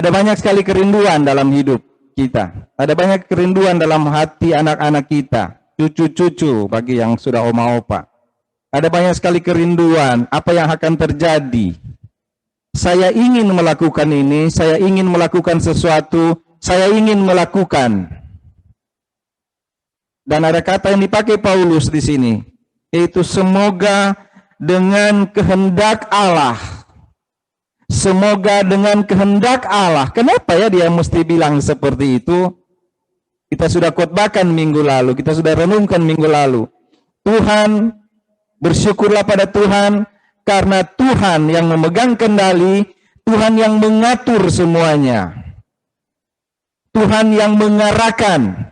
Ada banyak sekali kerinduan dalam hidup kita. Ada banyak kerinduan dalam hati anak-anak kita, cucu-cucu bagi yang sudah oma-opa. Ada banyak sekali kerinduan apa yang akan terjadi. Saya ingin melakukan ini, saya ingin melakukan sesuatu, saya ingin melakukan. Dan ada kata yang dipakai Paulus di sini, yaitu semoga dengan kehendak Allah. Semoga dengan kehendak Allah. Kenapa ya dia mesti bilang seperti itu? Kita sudah khotbahkan minggu lalu, kita sudah renungkan minggu lalu. Tuhan, bersyukurlah pada Tuhan, karena Tuhan yang memegang kendali, Tuhan yang mengatur semuanya. Tuhan yang mengarahkan,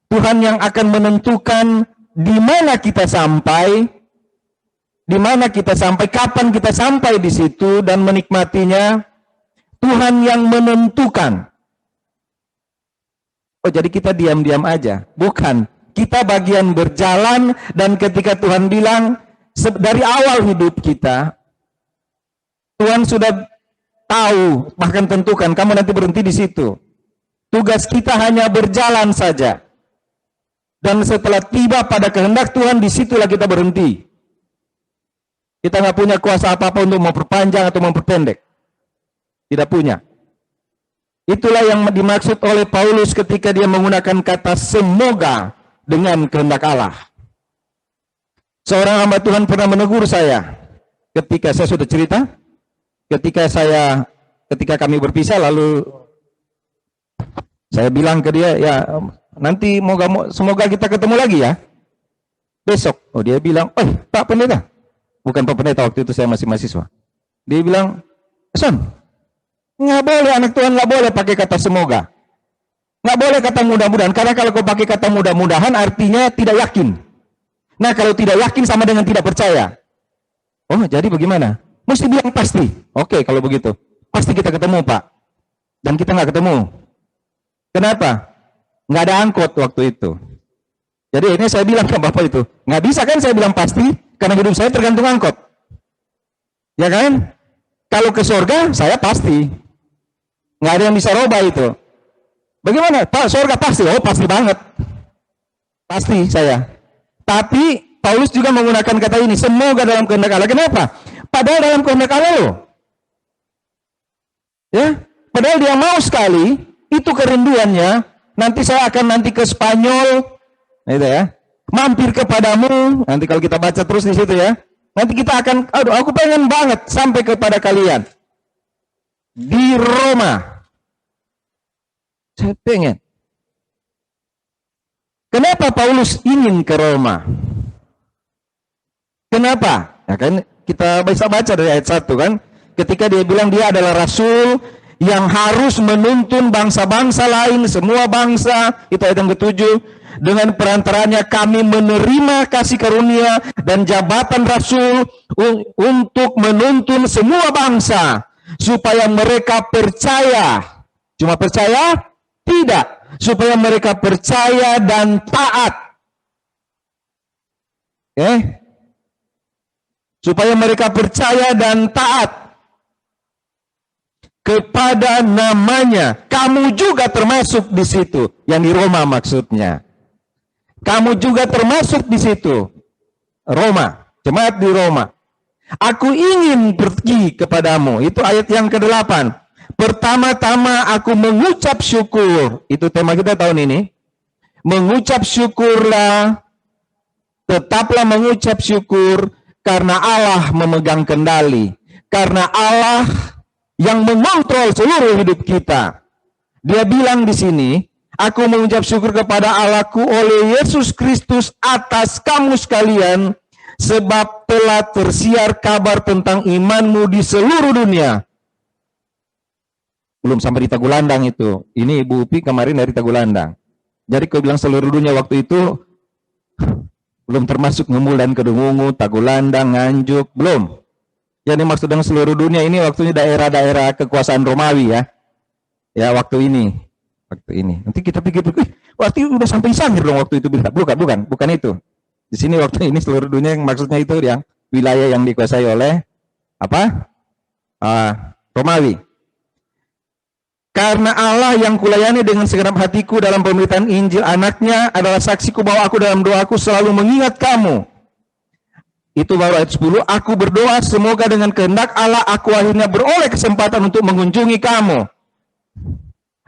Tuhan yang akan menentukan di mana kita sampai, kapan kita sampai di situ dan menikmatinya. Tuhan yang menentukan. Oh, jadi kita diam-diam aja? Bukan. Kita bagian berjalan, dan ketika Tuhan bilang, dari awal hidup kita, Tuhan sudah tahu, bahkan tentukan, kamu nanti berhenti di situ. Tugas kita hanya berjalan saja. Dan setelah tiba pada kehendak Tuhan, disitulah kita berhenti. Kita nggak punya kuasa apa-apa untuk memperpanjang atau memperpendek. Tidak punya. Itulah yang dimaksud oleh Paulus ketika dia menggunakan kata semoga dengan kehendak Allah. Seorang hamba Tuhan pernah menegur saya ketika saya sudah cerita, ketika kami berpisah, lalu saya bilang ke dia, ya nanti semoga kita ketemu lagi ya besok. Oh, dia bilang, Pak Pendeta. Bukan Pak Pendeta, waktu itu saya masih mahasiswa. Dia bilang, Son, nggak boleh, anak Tuhan nggak boleh pakai kata semoga. Nggak boleh kata mudah-mudahan, karena kalau kau pakai kata mudah-mudahan artinya tidak yakin. Nah, kalau tidak yakin sama dengan tidak percaya. Oh, jadi bagaimana? Mesti bilang pasti. Oke, kalau begitu. Pasti kita ketemu, Pak. Dan kita nggak ketemu. Kenapa? Nggak ada angkot waktu itu. Jadi ini saya bilang ke Bapak itu, nggak bisa kan saya bilang pasti, karena hidup saya tergantung angkot. Ya kan? Kalau ke surga, saya pasti. Nggak ada yang bisa rubah itu. Bagaimana? Pak, surga pasti. Oh, pasti banget. Pasti saya. Tapi Paulus juga menggunakan kata ini, semoga dalam kehendak Allah. Kenapa? Padahal dalam kehendak Allah loh. Ya, padahal dia mau sekali, itu kerinduannya. Nanti saya akan ke Spanyol, gitu ya. Mampir kepadamu. Nanti kalau kita baca terus di situ ya. Nanti kita akan, aku pengen banget sampai kepada kalian di Roma. Saya pengen. Kenapa Paulus ingin ke Roma? Kenapa? Ya kan kita bisa baca dari ayat 1 kan. Ketika dia bilang dia adalah rasul yang harus menuntun bangsa-bangsa lain, semua bangsa, itu ayat yang ke-7. Dengan perantaranya kami menerima kasih karunia dan jabatan rasul untuk menuntun semua bangsa supaya mereka percaya. Cuma percaya? Tidak. Supaya mereka percaya dan taat. Supaya mereka percaya dan taat kepada namanya. Kamu juga termasuk di situ, yang di Roma maksudnya. Kamu juga termasuk di situ. Roma, jemaat di Roma. Aku ingin pergi kepadamu. Itu ayat yang ke-8. Pertama-tama aku mengucap syukur. Itu tema kita tahun ini. Mengucap syukurlah. Tetaplah mengucap syukur karena Allah memegang kendali. Karena Allah yang mengontrol seluruh hidup kita. Dia bilang di sini, aku mengucap syukur kepada Allahku oleh Yesus Kristus atas kamu sekalian, sebab telah tersiar kabar tentang imanmu di seluruh dunia. Belum sampai di Tagulandang itu. Ini Ibu Upi kemarin dari Tagulandang. Jadi kau bilang seluruh dunia waktu itu, belum termasuk Ngemul dan Kedungungu, Tagulandang, Nganjuk, belum. Yang dimaksud dengan seluruh dunia ini waktunya daerah-daerah kekuasaan Romawi ya. Ya waktu ini. Nanti kita pikir, waktu udah sampai Sangir dong waktu itu. Bukan itu. Di sini waktu ini seluruh dunia yang maksudnya itu yang wilayah yang dikuasai oleh Romawi. Karena Allah yang kulayani dengan segenap hatiku dalam pemberitaan Injil anaknya adalah saksiku bahwa aku dalam doaku selalu mengingat kamu. Itu baru ayat 10. Aku berdoa semoga dengan kehendak Allah aku akhirnya beroleh kesempatan untuk mengunjungi kamu.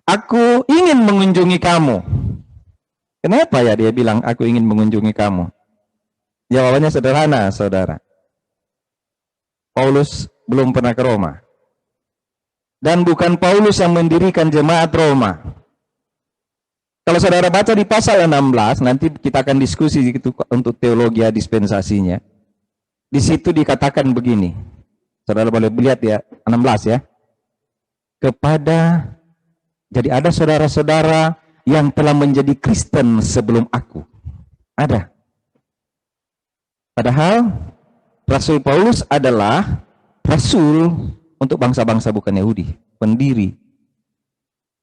Aku ingin mengunjungi kamu. Kenapa ya dia bilang aku ingin mengunjungi kamu? Jawabannya sederhana, saudara. Paulus belum pernah ke Roma. Dan bukan Paulus yang mendirikan jemaat Roma. Kalau saudara baca di pasal 16, nanti kita akan diskusi gitu untuk teologi dispensasinya. Di situ dikatakan begini. Saudara boleh lihat ya, 16 ya. Jadi ada saudara-saudara yang telah menjadi Kristen sebelum aku. Ada. Padahal Rasul Paulus adalah rasul untuk bangsa-bangsa bukan Yahudi, pendiri.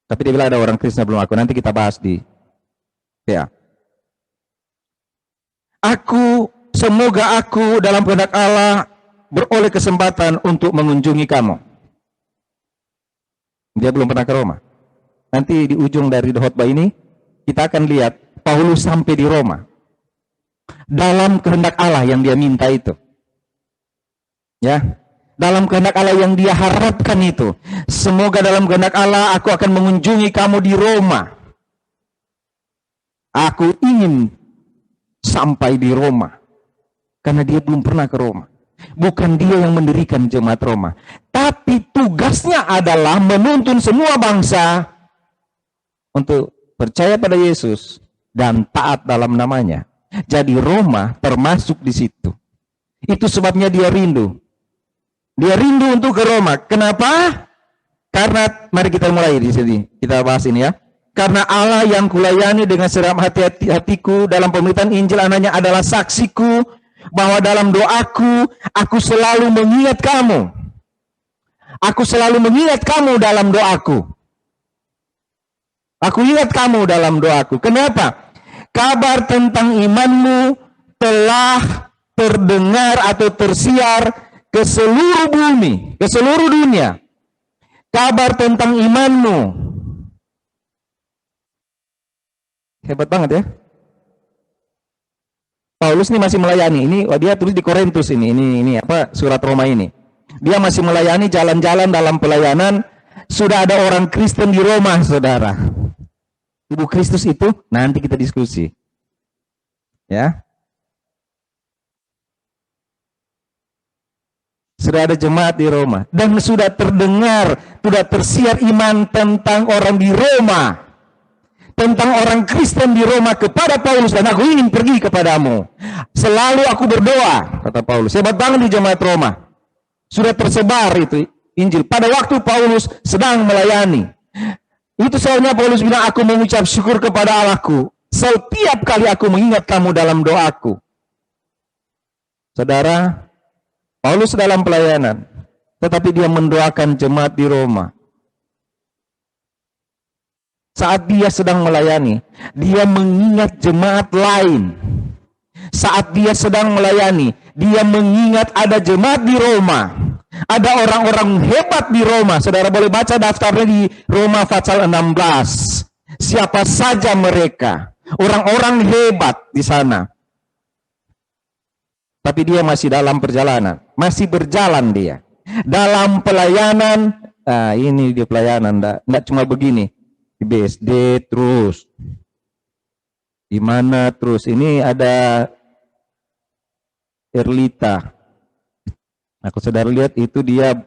Tapi dia bilang ada orang Kristen belum aku. Nanti kita bahas di ya. Semoga aku dalam kehendak Allah beroleh kesempatan untuk mengunjungi kamu. Dia belum pernah ke Roma. Nanti di ujung dari khotbah ini kita akan lihat Paulus sampai di Roma. Dalam kehendak Allah yang dia minta itu. Ya. Dalam kehendak Allah yang dia harapkan itu. Semoga dalam kehendak Allah aku akan mengunjungi kamu di Roma. Aku ingin sampai di Roma. Karena dia belum pernah ke Roma. Bukan dia yang mendirikan jemaat Roma. Tapi tugasnya adalah menuntun semua bangsa untuk percaya pada Yesus dan taat dalam namanya. Jadi Roma termasuk di situ. Itu sebabnya dia rindu. Dia rindu untuk ke Roma. Kenapa? Karena, mari kita mulai di sini. Kita bahas ini ya. Karena Allah yang kulayani dengan segenap hatiku dalam pemberitaan Injil anaknya adalah saksiku bahwa dalam doaku, aku selalu mengingat kamu. Aku selalu mengingat kamu dalam doaku. Aku ingat kamu dalam doaku. Kenapa? Kabar tentang imanmu telah terdengar atau tersiar ke seluruh bumi, ke seluruh dunia. Kabar tentang imanmu. Hebat banget ya. Paulus ini masih melayani. Ini dia tulis di Korintus ini apa surat Roma ini. Dia masih melayani, jalan-jalan dalam pelayanan. Sudah ada orang Kristen di Roma, saudara. Tubuh Kristus itu nanti kita diskusi. Ya. Sudah ada jemaat di Roma. Dan sudah terdengar, sudah tersiar iman tentang orang di Roma. Tentang orang Kristen di Roma kepada Paulus. Dan aku ingin pergi kepadamu. Selalu aku berdoa, kata Paulus. Hebat banget di jemaat Roma. Sudah tersebar itu Injil. Pada waktu Paulus sedang melayani. Itu soalnya Paulus bilang, aku mengucap syukur kepada Allahku. Setiap kali aku mengingat kamu dalam doaku. Saudara, Paulus dalam pelayanan, tetapi dia mendoakan jemaat di Roma. Saat dia sedang melayani, dia mengingat jemaat lain. Saat dia sedang melayani, dia mengingat ada jemaat di Roma. Ada orang-orang hebat di Roma. Saudara boleh baca daftarnya di Roma pasal 16. Siapa saja mereka? Orang-orang hebat di sana. Tapi dia masih dalam perjalanan. Masih berjalan dia. Dalam pelayanan. Nah, ini dia pelayanan. Enggak cuma begini. Di BSD terus. Di mana terus. Ini ada Erlita. Aku saudara lihat itu dia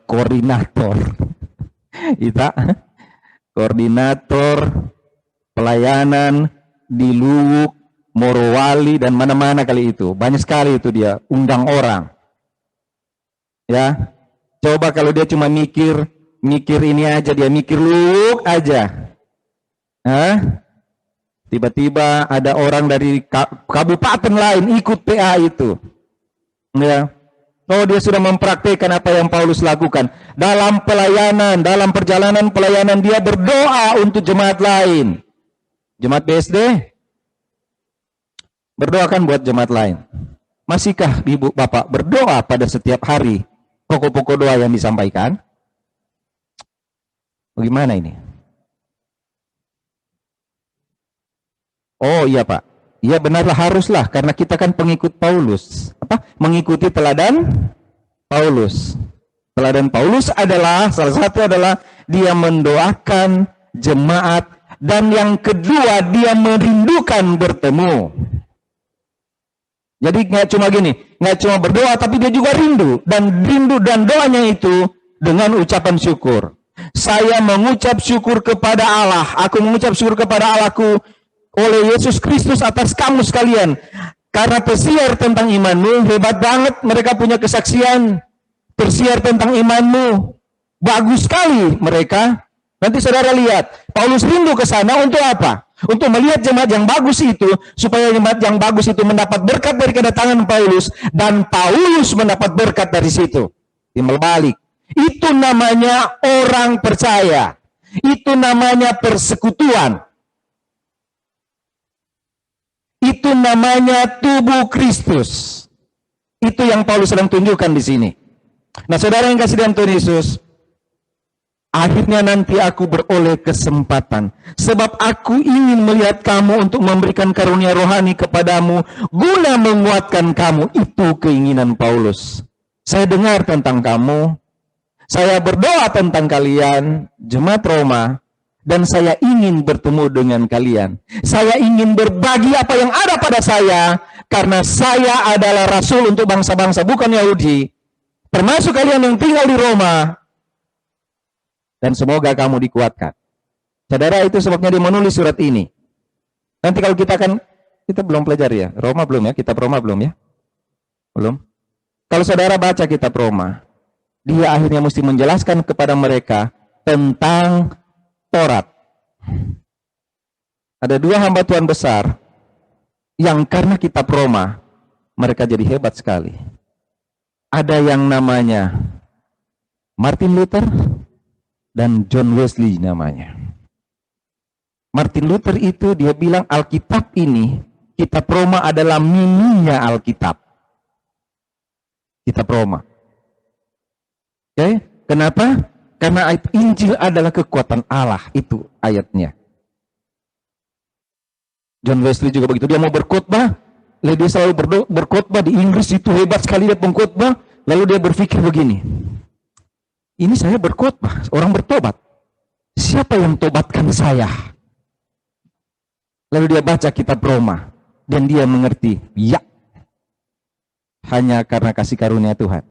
koordinator. Kita koordinator pelayanan di Luwuk, Morowali, dan mana-mana kali itu. Banyak sekali itu dia, undang orang. Ya, coba kalau dia cuma mikir ini aja, dia mikir Luwuk aja. Hah? Tiba-tiba ada orang dari kabupaten lain ikut PA itu. Ya. Oh, dia sudah mempraktikkan apa yang Paulus lakukan. Dalam pelayanan, dalam perjalanan pelayanan dia berdoa untuk jemaat lain. Jemaat BSD, berdoakan buat jemaat lain. Masihkah ibu bapak berdoa pada setiap hari pokok-pokok doa yang disampaikan? Bagaimana ini? Oh iya Pak. Iya benarlah, haruslah, karena kita kan pengikut Paulus. Apa? Mengikuti teladan Paulus. Teladan Paulus adalah, salah satu adalah dia mendoakan jemaat, dan yang kedua dia merindukan bertemu. Jadi nggak cuma gini, nggak cuma berdoa, tapi dia juga rindu dan doanya itu dengan ucapan syukur. Saya mengucap syukur kepada Allah, aku mengucap syukur kepada Allahku oleh Yesus Kristus atas kamu sekalian. Karena tersiar tentang imanmu, hebat banget, mereka punya kesaksian. Tersiar tentang imanmu, bagus sekali mereka. Nanti saudara lihat, Paulus rindu ke sana untuk apa? Untuk melihat jemaat yang bagus itu, supaya jemaat yang bagus itu mendapat berkat dari kedatangan Paulus, dan Paulus mendapat berkat dari situ. Timbal balik. Itu namanya orang percaya. Itu namanya persekutuan. Itu namanya tubuh Kristus. Itu yang Paulus sedang tunjukkan di sini. Nah, saudara yang kasih dalam Tuhan Yesus, akhirnya nanti aku beroleh kesempatan, sebab aku ingin melihat kamu untuk memberikan karunia rohani kepadamu, guna menguatkan kamu. Itu keinginan Paulus. Saya dengar tentang kamu, saya berdoa tentang kalian, jemaat Roma, dan saya ingin bertemu dengan kalian. Saya ingin berbagi apa yang ada pada saya, karena saya adalah rasul untuk bangsa-bangsa bukan Yahudi, termasuk kalian yang tinggal di Roma. Dan semoga kamu dikuatkan. Saudara, itu sebabnya dia menulis surat ini. Nanti kalau kita belum pelajari ya, Roma belum ya, kitab Roma belum ya? Belum. Kalau saudara baca kitab Roma, dia akhirnya mesti menjelaskan kepada mereka tentang Taurat. Ada dua hamba Tuhan besar yang karena kitab Roma mereka jadi hebat sekali. Ada yang namanya Martin Luther dan John Wesley namanya. Martin Luther itu dia bilang Alkitab ini, kitab Roma adalah mininya Alkitab. Kitab Roma. Oke, kenapa? Karena Injil adalah kekuatan Allah, itu ayatnya. John Wesley juga begitu, dia mau berkhotbah, dia selalu berkhotbah di Inggris, itu hebat sekali dia pengkhotbah, lalu dia berpikir begini, ini saya berkhotbah, orang bertobat, siapa yang tobatkan saya? Lalu dia baca kitab Roma, dan dia mengerti, ya, hanya karena kasih karunia Tuhan.